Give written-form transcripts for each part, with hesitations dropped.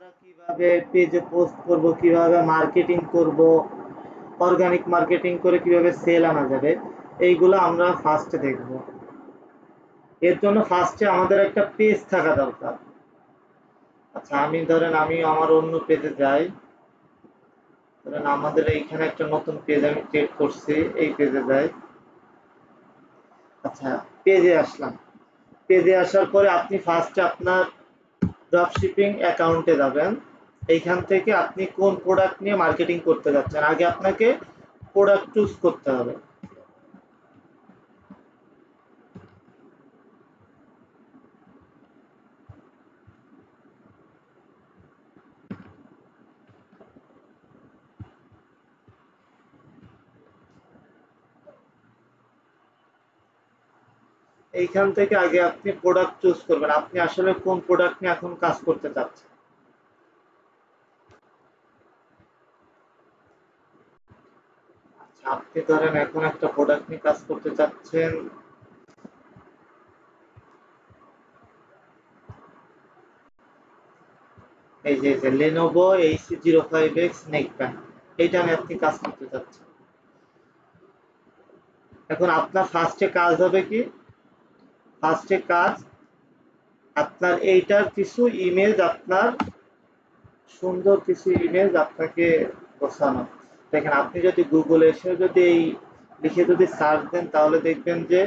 আমরা কিভাবে পেজে পোস্ট করব, কিভাবে মার্কেটিং করব, অর্গানিক মার্কেটিং করে কিভাবে সেল আনা যাবে, এইগুলো আমরা ফার্স্টে দেখব। এর জন্য ফার্স্টে আমাদের একটা পেজ থাকা দরকার। আচ্ছা, আমি আমার অন্য পেজে যাই। ধরেন আমাদের এইখানে একটা নতুন পেজ আমি ক্রিয়েট করছি, এই পেজে যাই। আচ্ছা, পেজে আসলাম। পেজে আসার পরে আপনি ফার্স্টে আপনার ড্রপশিপিং অ্যাকাউন্টে যাবেন। এইখান থেকে আপনি কোন প্রোডাক্ট নিয়ে মার্কেটিং করতে যাচ্ছেন, আগে আপনাকে প্রোডাক্ট চুজ করতে হবে। এইখান থেকে আগে আপনি প্রোডাক্ট চুজ করবেন, আপনি আসলে কোন প্রোডাক্ট নিয়ে এখন কাজ করতে চাচ্ছেন। আচ্ছা, আপনি ধরেন এখন একটা প্রোডাক্ট নিয়ে কাজ করতে চাচ্ছেন। এই যে লেনোভো AC05X নেকপ্যাড, এইটা নিয়ে আপনি কাজ করতে চাচ্ছেন। এখন আপনার ফার্স্টে কাজ হবে কি, ফার্স্টে কাজ আপনার এইটার কিছু ইমেজ, আপনার সুন্দর কিছু ইমেজ আপনাকে বসানো। দেখেন, আপনি যদি গুগলে এসে যদি এই লিখে যদি সার্চ দেন, তাহলে দেখবেন যে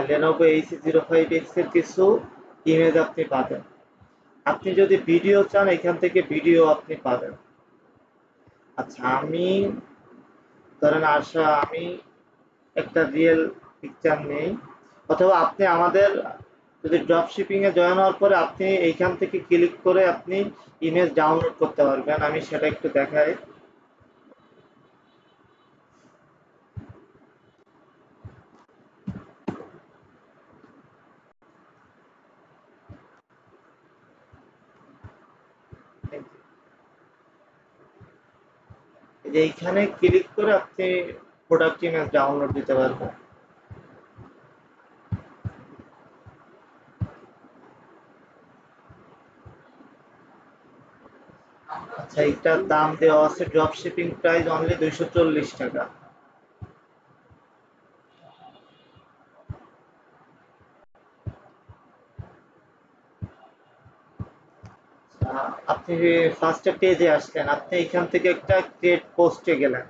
লেনোভো AC05X এর কিছু ইমেজ আপনি পাবেন। আপনি যদি ভিডিও চান, এখান থেকে ভিডিও আপনি পাবেন। আচ্ছা, আমি একটা রিয়েল পিকচার নেই, অথবা আপনি আমাদের যদি ড্রপ শিপিং এ জয়েন হওয়ার পরে আপনি এইখান থেকে ক্লিক করে আপনি ইমেজ ডাউনলোড করতে পারবেন। আমি সেটা একটু দেখাই। এই যে এইখানে ক্লিক করে আপনি প্রোডাক্ট ইমেজ ডাউনলোড দিতে পারবেন। আচ্ছা, এইটার দাম দেওয়া আছে ড্রপ শিপিং প্রাইস অনলি 240 টাকা। আপনি ফার্স্টে পেজে আসলেন, আপনি এখান থেকে একটা ক্রিয়েট পোস্টে গেলেন।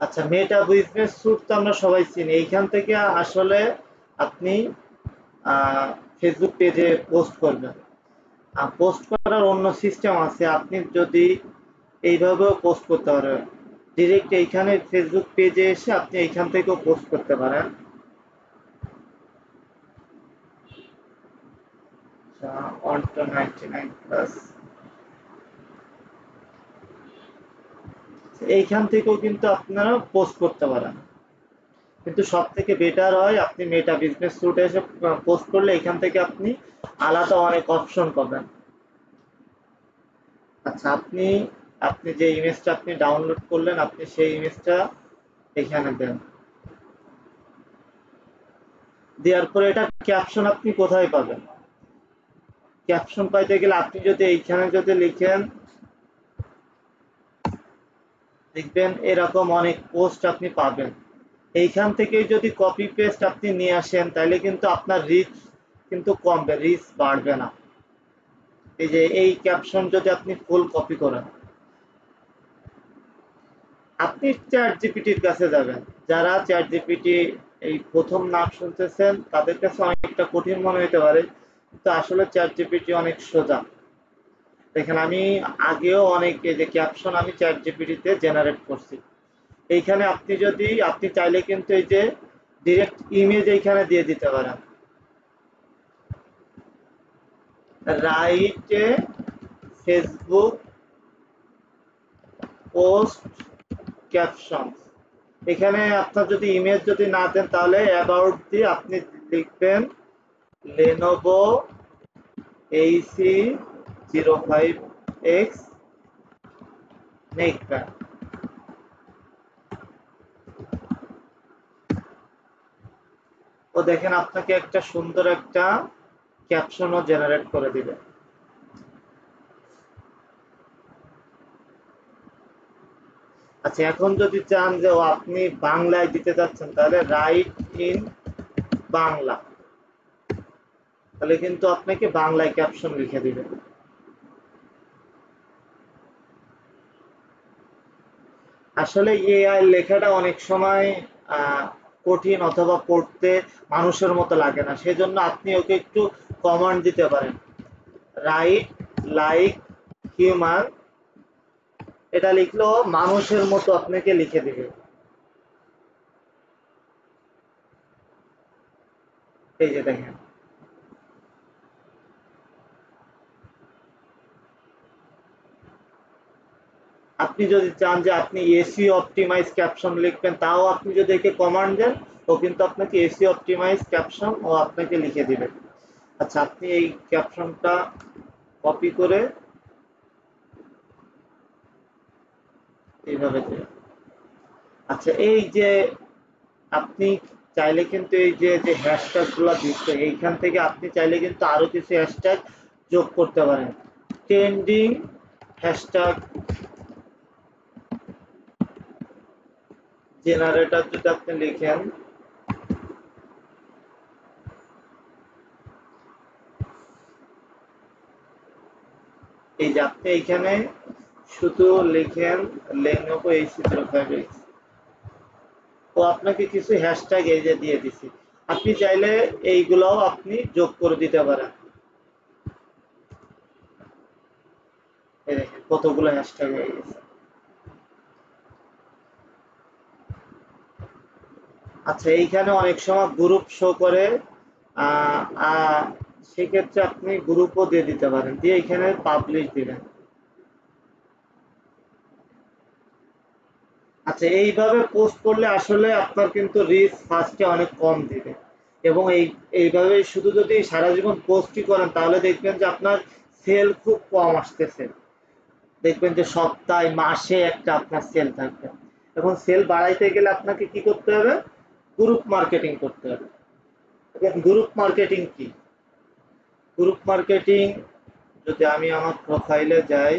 আচ্ছা, মেটা বিজনেস স্যুট তো আমরা সবাই চিনি। এইখান থেকে আসলে আপনি ফেসবুক পেজে পোস্ট করবেন। পোস্ট করার অন্য সিস্টেম আছে, আপনি যদি এইভাবেও পোস্ট করতে পারেন। ডিরেক্ট এইখানে ফেসবুক পেজে এসে আপনি এইখান থেকেও পোস্ট করতে পারেন। ওয়ান টু 99 প্লাস, এইখান থেকেও কিন্তু আপনারা পোস্ট করতে পারেন। কিন্তু সব থেকে বেটার হয় আপনি মেটা বিজনেস স্যুটে এসে পোস্ট করলে এখান থেকে আপনি আলাদা অনেক অপশন পাবেন। আচ্ছা, আপনি আপনি যে ইমেজটা আপনি ডাউনলোড করলেন, আপনি সেই ইমেজটা এখানে দেন। দেওয়ার পরে এটা ক্যাপশন আপনি কোথায় পাবেন? ক্যাপশন পাইতে গেলে আপনি যদি এইখানে যদি লিখেন, দেখবেন এরকম অনেক পোস্ট আপনি পাবেন। এইখান থেকে যদি কপি পেস্ট আপনি নিয়ে আসেন, তাহলে কিন্তু আপনার রিচ কিন্তু কমবে, রিচ বাড়বে না। এই যে এই ক্যাপশন যদি আপনি ফুল কপি করেন, আপনি চ্যাট জিপিটির কাছে যাবেন। যারা চ্যাট জিপিটি এই প্রথম নাম শুনতেছেন, তাদের কাছে অনেকটা কঠিন মনে হতে পারে, কিন্তু আসলে চ্যাট জিপিটি অনেক সোজা। দেখেন, আমি আগেও অনেক এই যে ক্যাপশন আমি চ্যাট জিপিটিতে জেনারেট করছি। এইখানে আপনি চাইলে কিন্তু এই যে ডিরেক্ট ইমেজ এইখানে দিয়ে দিতে পারেন। রাইটে ফেসবুক পোস্ট ক্যাপশন, এখানে আপনার যদি ইমেজ যদি না দেন, তাহলে অ্যাবাউট দিয়ে আপনি লিখবেন লেনোভো AC05X নেকপ্যাড। ও দেখেন আপনাকে একটা সুন্দর একটা ক্যাপশনও জেনারেট করে দিবে। আচ্ছা, এখন যদি চান যে আপনি বাংলায় দিতে যাচ্ছেন, তাহলে রাইট ইন বাংলা, তাহলে কিন্তু আপনাকে বাংলায় ক্যাপশন লিখে দিবে। আসলে এআই লেখাটা অনেক সময় কঠিন অথবা পড়তে মানুষের মতো লাগে না, সেজন্য আপনি ওকে একটু কমান্ড দিতে পারেন, রাইট লাইক হিউম্যান, এটা লিখলেও মানুষের মতো আপনাকে লিখে দিবে। এই যে দেখেন, আপনি যদি চান যে আপনি এসিও অপটিমাইজ ক্যাপশন লিখবেন, তাও আপনি যদি একে কমান্ড দেন, ও কিন্তু আপনাকে এসিও অপটিমাইজ ক্যাপশন ও আপনাকে লিখে দিবে। আচ্ছা, আপনি এই ক্যাপশনটা কপি করে এইভাবে দেবেন। আচ্ছা, এই যে আপনি চাইলে কিন্তু এই যে যে হ্যাশট্যাগ গুলো দিচ্ছে, এইখান থেকে আপনি চাইলে কিন্তু আরো কিছু হ্যাশট্যাগ যোগ করতে পারেন। ট্রেন্ডিং হ্যাশট্যাগ জেনারেটর যদি আপনি লিখেন, এই যে আপনি এইখানে শুধু লিখেন লেনোভো AC05X, ও আপনাকে কিছু হ্যাশট্যাগ এই যে দিয়ে দিছি, আপনি চাইলে এইগুলোও আপনি যোগ করে দিতে পারেন। এই দেখেন কতগুলো হ্যাশট্যাগ হয়ে গেছে। আচ্ছা, এইখানে অনেক সময় গ্রুপ শো করে, আহ, আহ, সেক্ষেত্রে আপনি গ্রুপও দিয়ে দিতে পারেন, দিয়ে এখানে পাবলিশ দিবেন। আচ্ছা, এইভাবে পোস্ট করলে আসলে আপনার কিন্তু রিচ ফার্স্টে অনেক কম দিবে, এবং এইভাবে শুধু যদি সারা জীবন পোস্টই করেন, তাহলে দেখবেন যে আপনার সেল খুব কম আসতেছে। দেখবেন যে সপ্তাহে মাসে একটা আপনার সেল থাকবে। এখন সেল বাড়াইতে গেলে আপনাকে কি করতে হবে? গ্রুপ মার্কেটিং করতে হবে। গ্রুপ মার্কেটিং কি? গ্রুপ মার্কেটিং, যদি আমি আমার প্রোফাইলে যাই,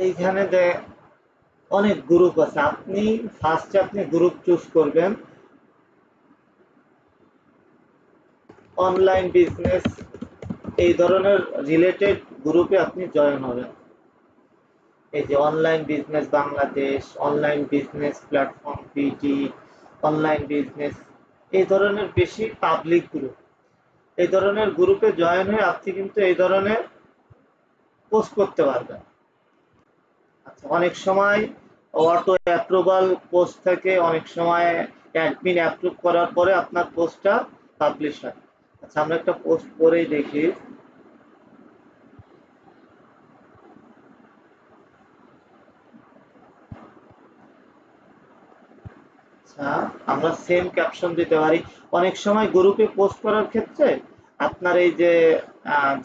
এইখানে অনেক গ্রুপ আছে। আপনি ফার্স্টে আপনি গ্রুপ চুজ করবেন, অনলাইন বিজনেস, এই ধরনের রিলেটেড গ্রুপে আপনি জয়েন হবেন। এই যে online business Bangladesh, online business platform PT, online business, এই ধরনের বেশি পাবলিক গ্রুপ, এই ধরনের গ্রুপে জয়েন হয়ে আপনি কিন্তু এই ধরনের পোস্ট করতে পারবেন। আচ্ছা, অনেক সময় অটো অ্যাপ্রুভাল পোস্ট থাকে, অনেক সময় অ্যাডমিন অ্যাপ্রুভ করার পরে আপনার পোস্টটা পাবলিশ হয়। আচ্ছা, আমরা একটা পোস্ট করেই দেখি। আচ্ছা, আমরা সেম ক্যাপশন দিতে পারি। অনেক সময় গ্রুপে পোস্ট করার ক্ষেত্রে আপনার এই যে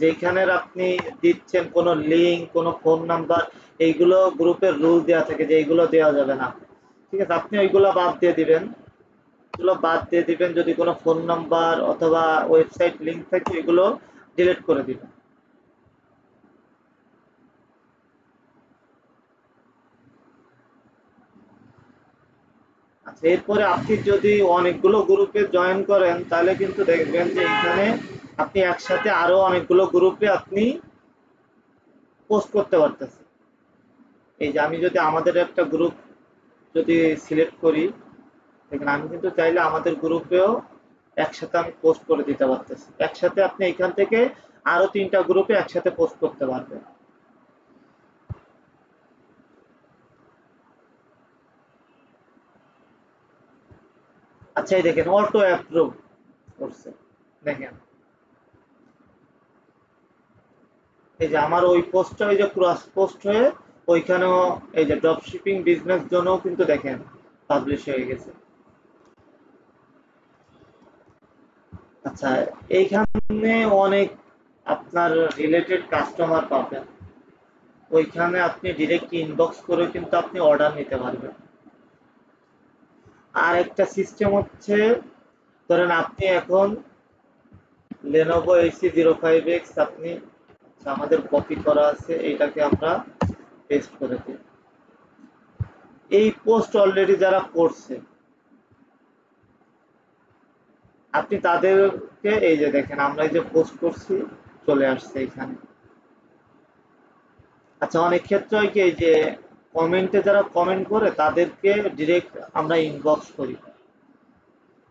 যেখানের আপনি দিচ্ছেন কোনো লিঙ্ক, কোনো ফোন নাম্বার, এইগুলো গ্রুপের রুল দেওয়া থাকে যে এইগুলো দেওয়া যাবে না। ঠিক আছে, আপনি ওইগুলো বাদ দিয়ে দিবেন। এগুলো বাদ দিয়ে দিবেন, যদি কোনো ফোন নাম্বার অথবা ওয়েবসাইট লিংক থাকে এগুলো ডিলিট করে দিবেন। আচ্ছা, এরপরে আপনি যদি অনেকগুলো গ্রুপে জয়েন করেন, তাহলে কিন্তু দেখবেন যে এখানে আপনি একসাথে আরো অনেকগুলো গ্রুপে আপনি পোস্ট করতে পারতেছেন। এই যে আমি যদি আমাদের একটা গ্রুপ যদি সিলেক্ট করি, দেখেন আমি কিন্তু চাইলে আমাদের গ্রুপেও একসাথে আমি পোস্ট করে দিতে পারতেছি। একসাথে আপনি এখান থেকে আরো 3টা গ্রুপে একসাথে পোস্ট করতে পারবেন। আচ্ছা, এই দেখেন অটো অ্যাপ্রুভ করছে। দেখেন এই যে আমার ওই পোস্টটা ওই যে ক্রস পোস্ট হয়ে ওইখানেও এই যে ড্রপ শিপিং বিজনেস জন্যও কিন্তু দেখেন পাবলিশ হয়ে গেছে। আচ্ছা, এইখানে অনেক আপনার রিলেটেড কাস্টমার পাবেন, ওইখানে আপনি ডিরেক্ট ইনবক্স করে কিন্তু আপনি অর্ডার নিতে পারবেন। আর একটা সিস্টেম হচ্ছে, ধরেন আপনি এখন Lenovo AC05X আপনি, আচ্ছা, আমাদের কপি করা আছে, এইটাকে আমরা পেস্ট করে দিই। এই পোস্ট অলরেডি যারা করছে আপনি তাদেরকে, এই যে দেখেন আমরা এই যে পোস্ট করছি চলে আসছে এখানে। আচ্ছা, অনেক ক্ষেত্রে হয় কি, এই যে কমেন্টে যারা কমেন্ট করে তাদেরকে ডিরেক্ট আমরা ইনবক্স করি,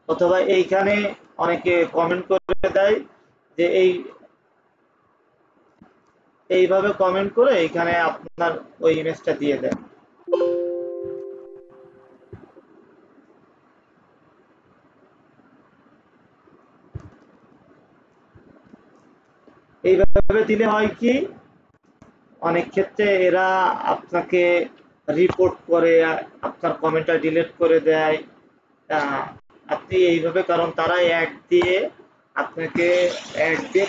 অথবা এইখানে অনেকে কমেন্ট করে দেয় যে এইভাবে কমেন্ট করে এইখানে আপনার ওই ইমেজটা দিয়ে দেয়। এইভাবে দিলে হয় কি, অনেক ক্ষেত্রে এরা আপনাকে রিপোর্ট করে, আপনার কমেন্টটা ডিলিট করে দেয়। আহ, আপনি এইভাবে, কারণ তারা অ্যাড দিয়ে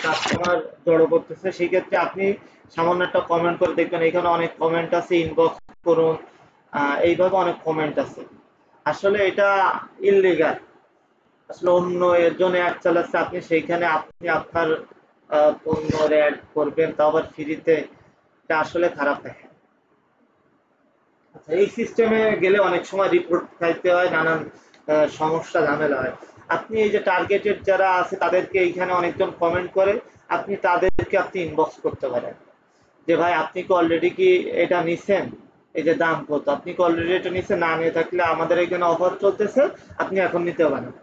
কাস্টমার জড়ো করতেছে, সেই ক্ষেত্রে আপনি সামান্য একটা কমেন্ট করে দেখবেন এখানে অনেক কমেন্ট আছে, ইনবক্স করুন, এইভাবে অনেক কমেন্ট আছে। আসলে এটা ইললিগাল। আসলে অন্য একজন অ্যাড চালাচ্ছে, আপনি সেইখানে আপনি আপনার পণ্যের অ্যাড করবেন, তাও আবার ফ্রিতে, এটা আসলে খারাপ দেখে। আচ্ছা, এই সিস্টেমে গেলে অনেক সময় রিপোর্ট খাইতে হয়, নানান সমস্যা ঝামেলা হয়। আপনি এই যে টার্গেটেড যারা আছে তাদেরকে এইখানে অনেকজন কমেন্ট করে, আপনি তাদেরকে আপনি ইনবক্স করতে পারেন যে ভাই আপনি কি অলরেডি কি এটা নিছেন, এই যে দাম কত, আপনি কি অলরেডি এটা নিছেন, না নিয়ে থাকলে আমাদের এখানে অফার চলতেছে, আপনি এখন নিতে পারেন।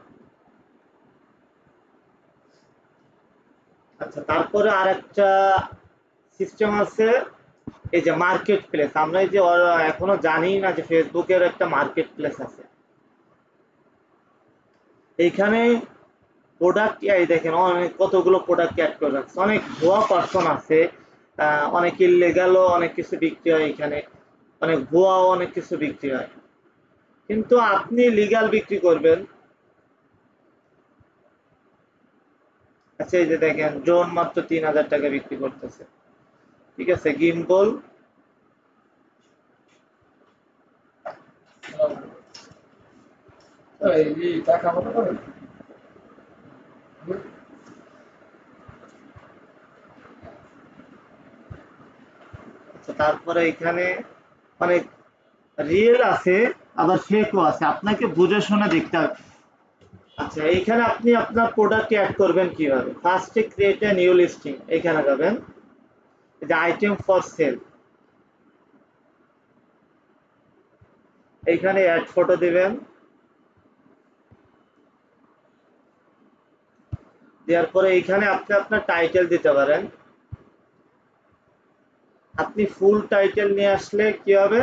আচ্ছা, তারপরে আর একটা সিস্টেম আছে, এই যে মার্কেট প্লেস। আমরা এই যে এখনো জানি না যে ফেসবুকের একটা মার্কেট প্লেস আছে। এইখানে প্রোডাক্ট, এই দেখেন অনেক কতগুলো প্রোডাক্ট অ্যাড করে রাখছে, অনেক ভুয়া পার্সন আছে, অনেক ইললিগালও অনেক কিছু বিক্রি হয় এখানে, অনেক ভুয়াও অনেক কিছু বিক্রি হয়। কিন্তু আপনি লিগাল বিক্রি করবেন। আচ্ছা, এই যে দেখেন ড্রোন মাত্র 3000 টাকা বিক্রি করতেছে, ঠিক আছে, গিম্বল। এই টাকা মতো করে আচ্ছা, তারপরে এখানে অনেক রিয়েল আছে, আবার ফেকও আছে, আপনাকে বুঝে শুনে দেখতে হবে। আচ্ছা, এইখানে আপনি আপনার প্রোডাক্ট অ্যাড করবেন কিভাবে, ফার্স্টে ক্রিয়েট এ নিউ লিস্টিং, এখানে যাবেন, এই যে আইটেম ফর সেল, এইখানে অ্যাড ফটো দিবেন, দেওয়ার পরে এইখানে আপনি আপনার টাইটেল দিতে পারেন। আপনি ফুল টাইটেল নিয়ে আসলে কি হবে,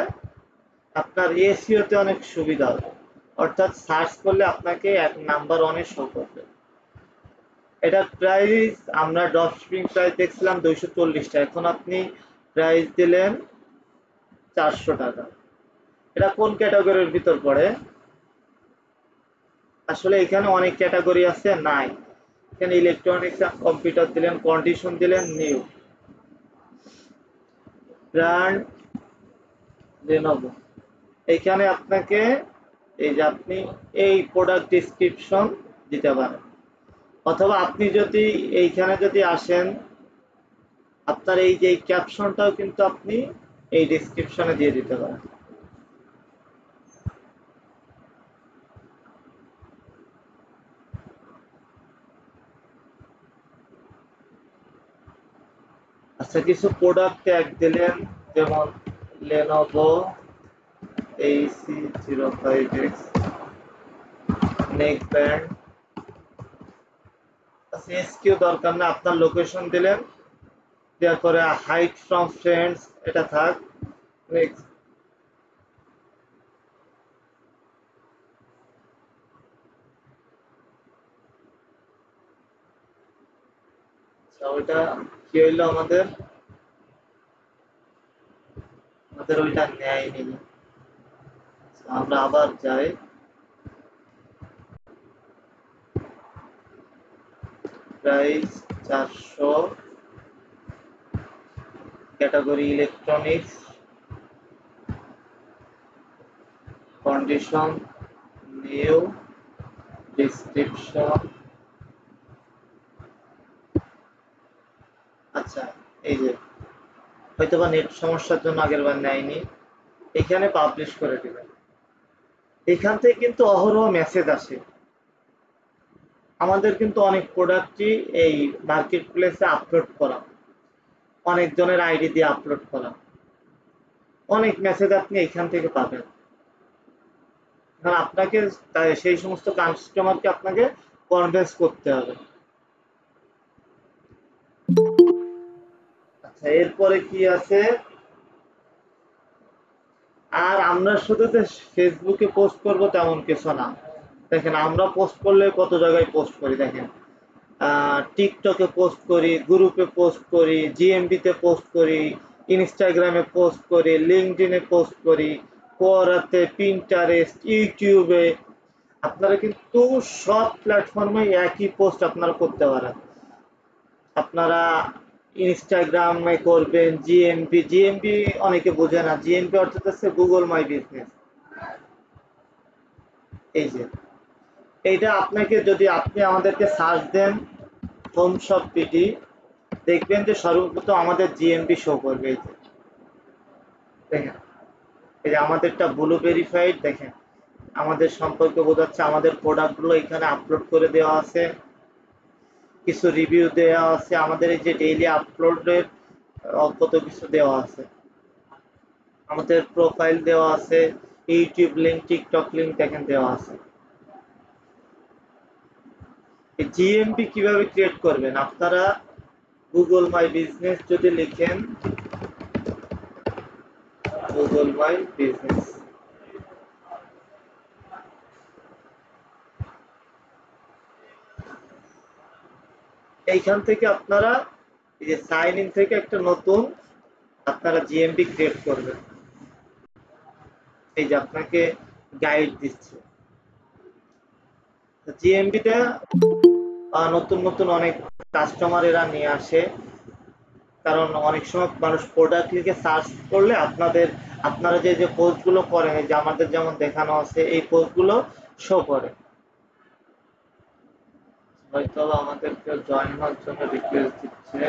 আপনার এসইও তে অনেক সুবিধা হবে, অর্থাৎ সার্চ করলে আপনাকে এক নাম্বার ওয়ানে শো করবে। এটার প্রাইস, আমরা ড্রপ শিপিং প্রাইস দেখছিলাম 240 টাকা, এখন আপনি প্রাইস দিলেন 400 টাকা। এটা কোন ক্যাটাগরির ভিতর পড়ে? আসলে এখানে অনেক ক্যাটাগরি আছে, নাই, এখানে ইলেকট্রনিক্স এন্ড কম্পিউটার দিলেন, কন্ডিশন দিলেন নিউ, ব্র্যান্ড Lenovo। এইখানে আপনাকে, এই যে আপনি এই প্রোডাক্ট ডেসক্রিপশন দিতে পারেন, অথবা আপনি যদি এইখানে যদি আসেন, আপনার এই যে ক্যাপশনটাও কিন্তু আপনি এই ডেসক্রিপশনে দিয়ে দিতে পারেন। আচ্ছা, কিছু প্রোডাক্ট ট্যাগ দিলেন, যেমন Lenovo AC05X নেক ব্যান্ড। আচ্ছা, এসকিউ দরকার না, আপনার লোকেশন দিলেন, দেওয়ার পরে হাইড ফ্রম ফ্রেন্ডস এটা থাক, নেক্সট। আচ্ছা, ওইটা কি হইলো, আমাদের আমাদের ওইটা নেয়নি। আচ্ছা, আমরা আবার যাই। Price 400, category electronics, condition new, description. আচ্ছা, এই যে হয়তোবা নেট সমস্যার জন্য আগের বার নেয়নি, এখানে পাবলিশ করে দিবেন। এখান থেকে কিন্তু অহরহ মেসেজ আসে। আমাদের কিন্তু অনেক প্রোডাক্টই এই মার্কেট প্লেসে আপলোড করা, অনেকজনের আইডি দিয়ে আপলোড করা, অনেক মেসেজ আপনি এখান থেকে পাবেন। কারণ আপনাকে সেই সমস্ত কাস্টমারকে আপনাকে কনভিন্স করতে হবে। আচ্ছা, এরপরে কি আছে? আর আমরা শুধু যে ফেসবুকে পোস্ট করব তেমন কিছু না। দেখেন, আমরা পোস্ট করলে কত জায়গায় পোস্ট করি। দেখেন, টিকটকে পোস্ট করি, গ্রুপে পোস্ট করি, জিএমবিতে পোস্ট করি, ইনস্টাগ্রামে পোস্ট করি, লিঙ্কডইনে পোস্ট করি, কোরাতে, পিন্টারেস্ট, ইউটিউবে। আপনারা কিন্তু সব প্ল্যাটফর্মে একই পোস্ট আপনারা করতে পারেন। আপনারা ইনস্টাগ্রামে করবেন জিএমবি। জিএমবি অনেকে বোঝে না, জিএমবি অর্থাৎ হচ্ছে গুগল মাই বিজনেস। এই যে এইটা আপনাকে, যদি আপনি আমাদেরকে সার্চ দেন হোম শপ পিটি, দেখবেন যে সর্বপ্রথম আমাদের জিএমবি শো করবে। এই যে দেখেন, এই যে আমাদেরটা ব্লু ভেরিফাইড। দেখেন, আমাদের সম্পর্কে বোঝাচ্ছে, আমাদের প্রোডাক্টগুলো এখানে আপলোড করে দেওয়া আছে, কিছু রিভিউ দেওয়া আছে, আমাদের এই যে ডেইলি আপলোডের কত কিছু দেওয়া আছে, আমাদের প্রোফাইল দেওয়া আছে, ইউটিউব লিংক, টিকটক লিংক দেখেন দেওয়া আছে। এই জিএমপি কিভাবে ক্রিয়েট করবেন? আপনারা গুগল মাই বিজনেস যদি লিখেন, গুগল মাই বিজনেস, এইখান থেকে আপনারা এই যে সাইন ইন থেকে একটা নতুন আপনারা জিএমপি ক্রিয়েট করবেন। এই যে আপনাকে গাইড দিচ্ছে। জিএমপিটা নতুন নতুন অনেক কাস্টমার এরা নিয়ে আসে, কারণ অনেক সময় মানুষ প্রোডাক্ট লিখে সার্চ করলে আপনারা যে যে পোস্টগুলো করেন, যে আমাদের যেমন দেখানো আছে, এই পোস্টগুলো শো করে। হয়তো আমাদের কেউ জয়েন হওয়ার জন্য রিকোয়েস্ট দিচ্ছে।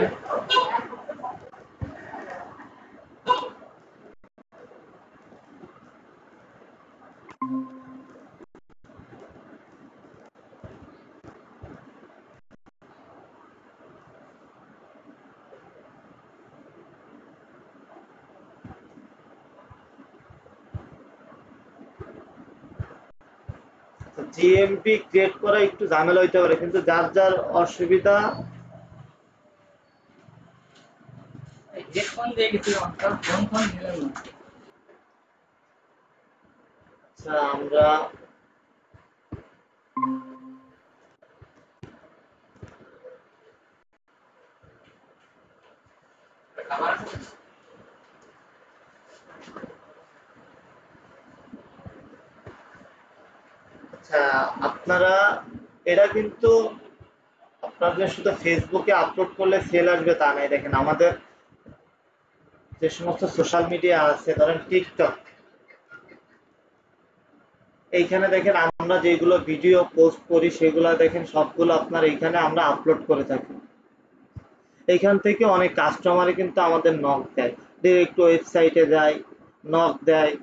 জিএমপি ক্রিয়েট করা একটু ঝামেলা হইতে পারে, কিন্তু যার যার অসুবিধা। আচ্ছা, আমরা আচ্ছা, আপনারা এটা কিন্তু আপনাদের শুধু ফেসবুকে আপলোড করলে সেল আসবে তা নাই। দেখেন, আমাদের যে সমস্ত সোশ্যাল মিডিয়া আছে, ধরেন টিকটক, এইখানে দেখেন আমরা যেগুলো ভিডিও পোস্ট করি সেগুলো দেখেন সবগুলো আপনার এইখানে আমরা আপলোড করে থাকি। এইখান থেকে অনেক কাস্টমারে কিন্তু আমাদের নক দেয়, ডিরেক্ট ওয়েবসাইটে যায়, নক দেয়।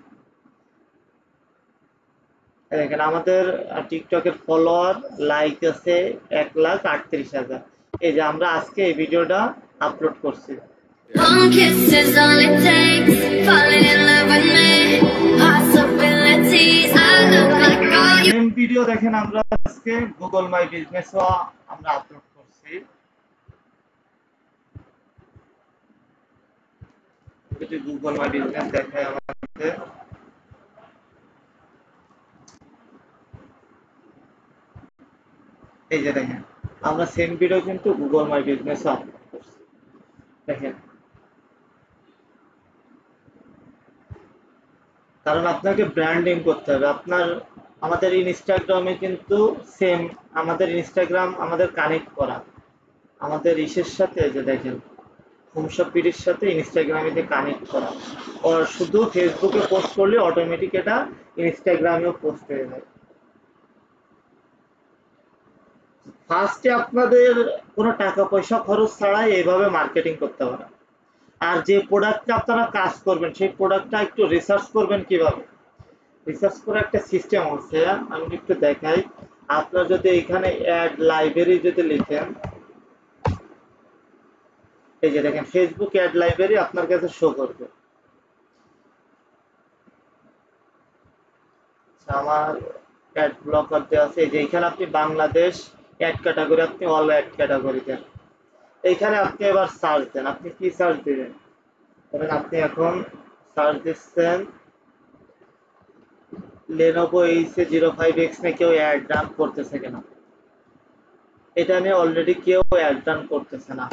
দেখেন, আমাদের টিকটকের ফলোয়ার লাইক আছে 1,38,000। এই যে আমরা আজকে এই ভিডিওটা আপলোড করছি। One kiss is all it takes, falling in love with me, possibilities, I look like all you. Same video দেখেন আমরা আজকে গুগল মাই বিজনেসও আমরা আপলোড করছি। যদি গুগল মাই বিজনেস দেখায় আমাদের, এই যে দেখেন আমরা সেম ভিডিও কিন্তু গুগল মাই বিজনেসও আপলোড করছি। দেখেন, কারণ আপনাকে ব্র্যান্ডিং করতে হবে। আমাদের ইনস্টাগ্রামে কিন্তু সেম, আমাদের ইনস্টাগ্রাম আমাদের কানেক্ট করা, আমাদের ইসের সাথে যে দেখেন হোমশপির সাথে ইনস্টাগ্রামে কানেক্ট করা, আর শুধু ফেসবুকে পোস্ট করলে অটোমেটিক এটা ইনস্টাগ্রামেও পোস্ট হয়ে যায়। ফার্স্টে আপনাদের কোনো টাকা পয়সা খরচ ছাড়াই এইভাবে মার্কেটিং করতে হবে। আর যে প্রোডাক্টটা আপনারা কাজ করবেন সেই প্রোডাক্টটা একটু রিসার্চ করবেন কিভাবে। রিসার্চ করে একটা সিস্টেম আছে, আমি একটু দেখাই। আপনারা যদি এখানে অ্যাড লাইব্রেরি যদি লিখেন, এই যে দেখেন ফেসবুক অ্যাড লাইব্রেরি আপনার কাছে শো করবে। আমার অ্যাড ব্লকার দেওয়া আছে, এই যে এখানে আপনি বাংলাদেশ অ্যাড ক্যাটাগরি, আপনি অল অ্যাড ক্যাটাগরি দেন। এইখানে আপনি এবার সার্চ দেন, আপনি কি সার্চ দিবেন? ধরেন আপনি এখন সার্চ দিচ্ছেন Lenovo H05X নিয়ে কেউ অ্যাড রান করতেছে কিনা। এটা নিয়ে অলরেডি কেউ অ্যাড রান করতেছে না।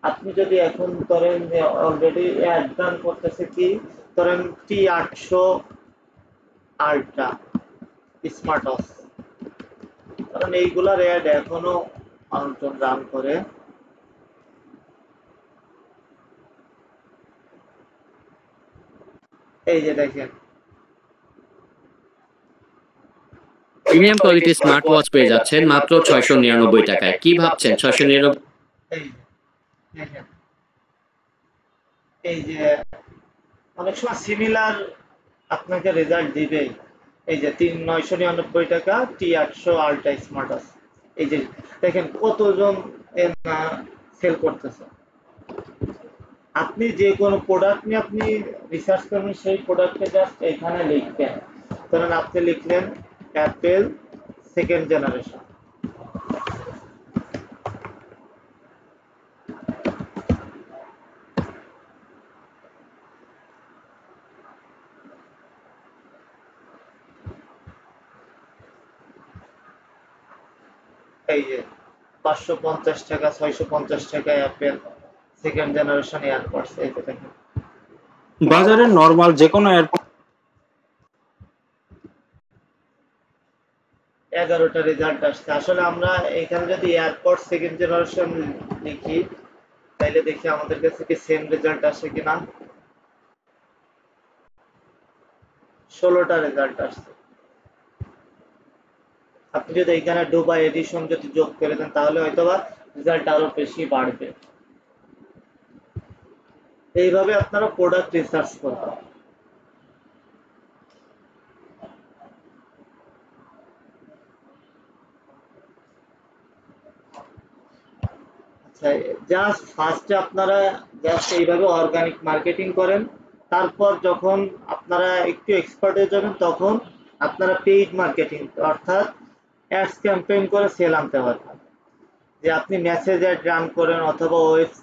আপনি যদি এখন ধরেন অলরেডি অ্যাড রান করতেছে কি, ধরেন T800 আল্ট্রা স্মার্ট ওয়াচ, কারণ এইগুলার অ্যাড এখনো মানুষজন রান করে। এই যে দেখেন প্রিমিয়াম কোয়ালিটি স্মার্ট ওয়াচ পেয়ে যাচ্ছেন মাত্র 699 টাকায়। কি ভাবছেন 699? এই দেখেন, এই যে অনেক সময় সিমিলার আপনাকে রেজাল্ট দিবে। এই যে 999 টাকা T800 আল্ট্রা স্মার্ট ওয়াচ, এই যে দেখেন কতজন সেল করতেছে। আপনি যে কোনো প্রোডাক্ট নিয়ে আপনি রিসার্চ করবেন, সেই প্রোডাক্টে জাস্ট এখানে লিখবেন। ধরেন আপনি লিখলেন অ্যাপেল সেকেন্ড জেনারেশন, এই যে 550 টাকা 650 টাকা অ্যাপেল সেকেন্ড জেনারেশন এয়ারপডস, এই যে দেখেন বাজারে নরমাল যে কোনো 11টা রেজাল্ট আসছে। আসলে আমরা এখানে যদি এয়ারপড সেকেন্ড জেনারেশন লিখি, তাইলে দেখি আমাদের কাছে কি সেম রেজাল্ট আসে কিনা। 16টা রেজাল্ট আসছে। আপনি যদি এখানে দুবাই এডিশন যদি যোগ করে দেন তাহলে হয়তোবা রেজাল্ট আরো বেশি বাড়বে। এইভাবে আপনারা প্রোডাক্ট রিসার্চ করবেন। জাস্ট ফার্স্টে আপনারা জাস্ট এইভাবে অর্গানিক মার্কেটিং করেন, তারপর যখন আপনারা একটু এক্সপার্ট হয়ে যাবেন তখন আপনারা পেইড মার্কেটিং অর্থাৎ অ্যাডস ক্যাম্পেইন করে সেল আনতে পারবেন। যে আপনি মেসেজ অ্যাড রান করেন অথবা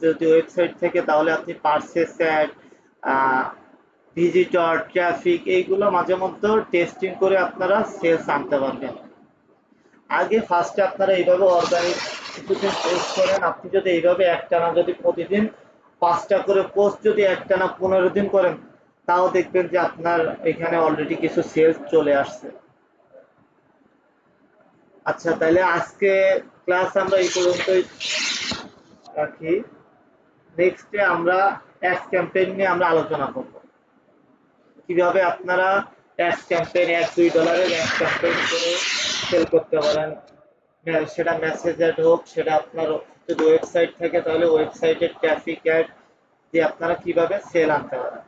যদি ওয়েবসাইট থেকে তাহলে আপনি পারচেস অ্যাড, ভিজিটর, ট্রাফিক এইগুলো মাঝে মধ্যে টেস্টিং করে আপনারা সেলস আনতে পারবেন। আগে ফার্স্টে আপনারা এইভাবে অর্গানিক কিছুদিন পোস্ট করেন। আপনি যদি এইভাবে একটানা যদি প্রতিদিন 5টা করে পোস্ট যদি একটানা 15 দিন করেন, তাও দেখবেন যে আপনার এখানে অলরেডি কিছু সেলস চলে আসছে। আচ্ছা, তাহলে আজকে ক্লাস আমরা এই পর্যন্তই রাখি। নেক্সটে আমরা অ্যাডস ক্যাম্পেইন নিয়ে আমরা আলোচনা করব, কিভাবে আপনারা অ্যাডস ক্যাম্পেইন $1-2 অ্যাডস ক্যাম্পেইন করে সেল করতে পারেন। সেটা মেসেজ অ্যাড হোক, সেটা আপনার যদি ওয়েবসাইট থাকে তাহলে ওয়েবসাইটের ট্রাফিক অ্যাড দিয়ে আপনারা কিভাবে সেল আনতে পারেন।